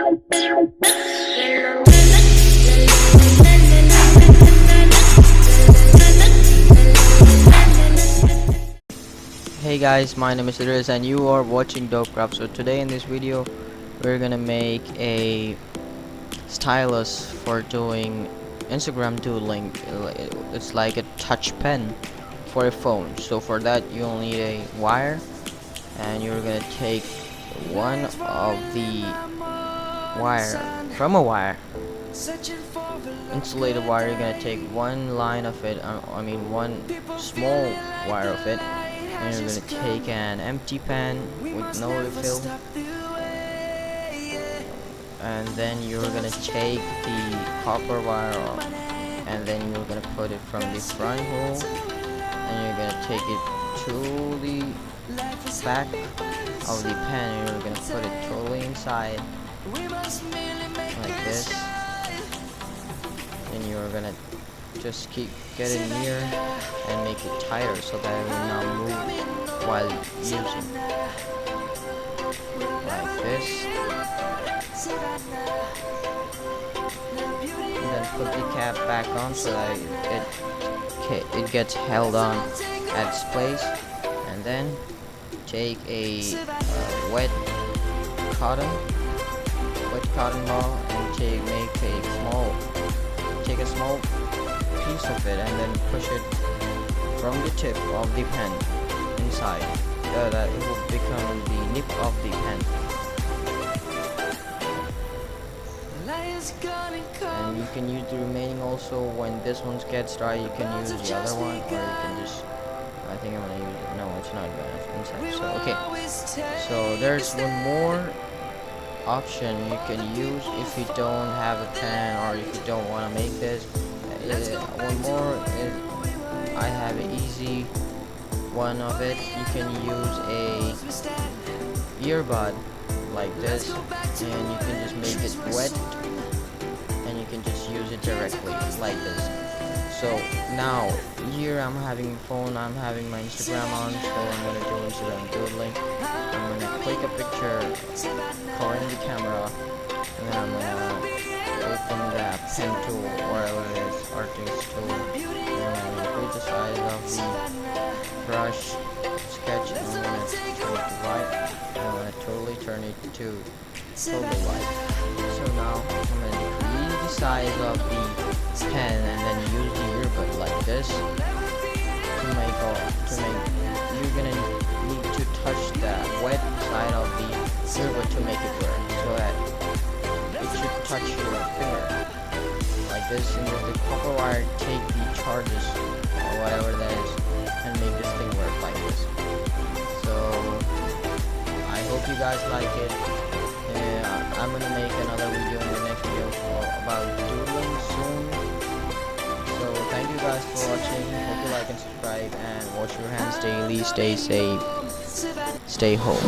Hey guys, my name is Idrees and you are watching govt. So today in this video we're gonna make a stylus for doing Instagram doodling. It's like a touch pen for a phone. So for that you'll need a wire, and you're gonna take one of the wire, insulated wire. You're gonna take one line of it, one small wire of it, and you're gonna take an empty pan with no refill, and then you're gonna take the copper wire off, and then you're gonna put it from the front hole, and you're gonna take it to the back of the pan, and you're gonna put it totally inside like this, and you're gonna just keep getting near and make it tighter so that it will not move while using, like this. And then put the cap back on so that it gets held on at its place, and then take a wet cotton ball and take a small piece of it, and then push it from the tip of the pen inside. That it will become the nip of the pen. And you can use the remaining also. When this one gets dry, you can use the other one, or you can just, I think I'm gonna use it. No, it's not gonna inside. So okay, so there's one more option you can use if you don't have a pen, or if you don't want to make this. One more is, I have an easy one of it. You can use a earbud like this, and you can just make it wet, and you can just use it directly like this. So now here I'm having phone, I'm having my Instagram on, so I'm gonna do Instagram doodling. I'm gonna click a picture, covering the camera, and then I'm gonna open the pen tool, wherever it is, artist tool, and I'm gonna put the size of the brush sketch, and I'm gonna turn it to white, and I'm gonna totally turn it to totally white. So now I'm gonna decrease the size of the pen, and then use the earbud like this you're gonna need to touch the wet side of the earbud to make it work, so that it should touch your finger like this, and with the copper wire take the charges or whatever that is and make this thing work like this. So I hope you guys like it. I'm gonna make another video in the next video about doodling soon. So thank you guys for watching. Hope you like and subscribe, and wash your hands daily. Stay safe. Stay home.